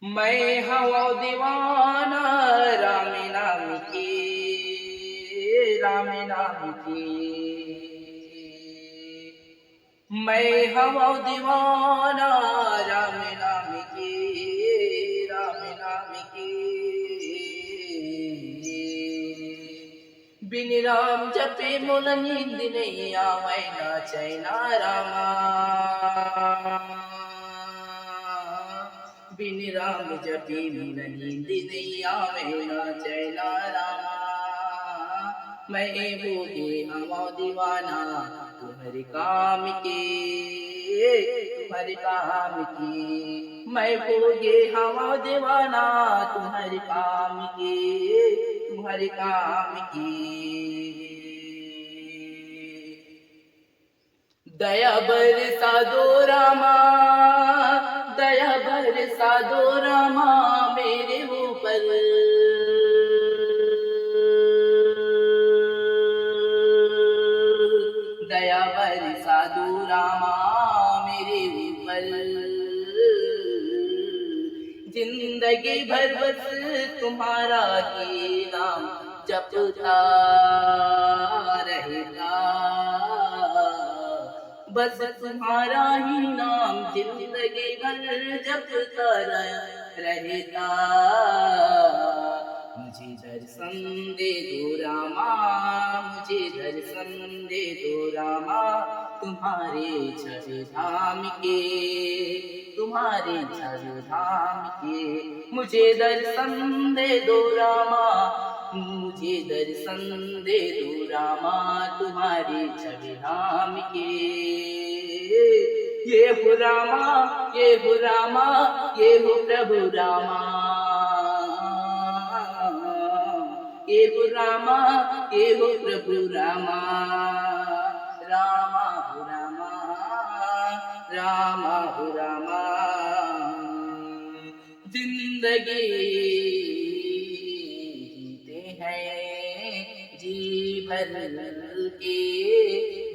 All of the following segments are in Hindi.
मैं हवा दीवाना राम नाम की, राम नाम की। मैं हवा दीवाना राम नाम की, राम नाम की। बिन राम जपे मुल नींद नहीं आवे ना चैना रामा। बिन राम जपे मुल नींद नहीं आवे ना चैना रामा। मैं होगी हवा दीवाना तुम्हारे काम के, तुम्हारे काम की। मैं होगी हवा दीवाना तुम्हारे काम के, तुम्हारे काम की। दया बरसा दो रामा, दया बरसा दो रामा मेरे ऊपर। दया बरसा दो रामा मेरे ऊपर। जिंदगी भर बस तुम्हारा ही नाम जपता रहेगा, बस तुम्हारा ही नाम जिंदगी भर जपता रहता। मुझे दर्शन दे दो रामा, मुझे दर्शन दे दो रामा तुम्हारे छवि धाम के, तुम्हारे छवि धाम के। मुझे दर्शन दे दो रामा, मुझे दर्शन दे दो रामा तुम्हारे छवि धाम के। ये हो रामा, ये हो रामा, ये हो प्रभु रामा। ये हो रामा, ये हो प्रभु रामा। रामा हो रामा, रामा हो रामा। जिंदगी जीते हैं जी भर के,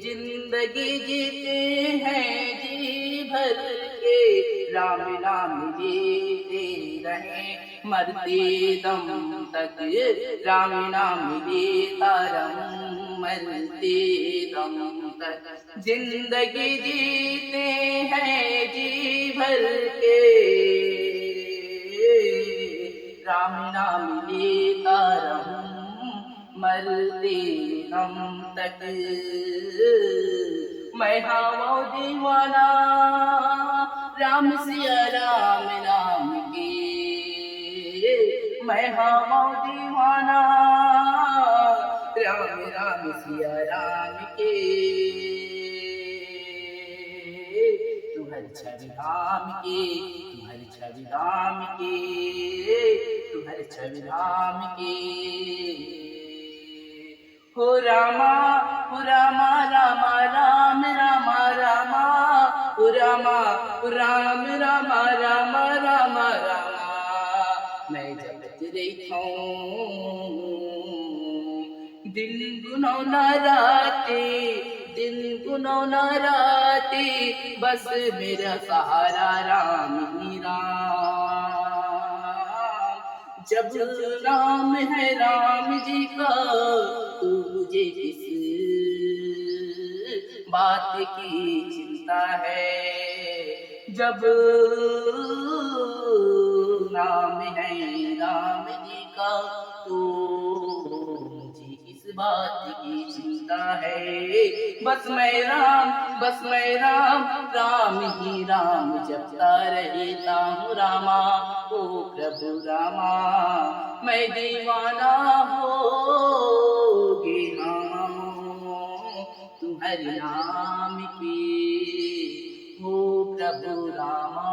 जिंदगी जीते हैं जी भर के। राम नाम लेते रहें मरते दम तक, राम नाम लेता रहूं मरते दम तक। जिंदगी जीते हैं जी भर के, राम नाम लेता रहूं मरते दम तक। मैं हवा दीवाना राम सिया राम नाम के। मैं हवा दीवाना राम राम सिया राम के। तुम्हारे छवि धाम के, तुम्हारे छवि धाम के, तुम्हारे छवि धाम के। हो रामा, हो रामा, रामा राम रामा रामा। हो रामा, हो राम रामा रामा रामा रामा। मैं जपत रहता हूँ दिन गुनो न राते, दिन गुनो न राते। बस मेरा सहारा राम ही राम। जब नाम है राम जी का तो मुझे किस बात की चिंता है। जब नाम है राम जी का तो मुझे किस बात की चिंता है। बस मैं राम, बस मैं राम, राम ही राम जपता रहता हूँ रामा। ओ प्रभु रामा मैं दीवाना हो गया तुम्हारे नाम की। ओ प्रभु रामा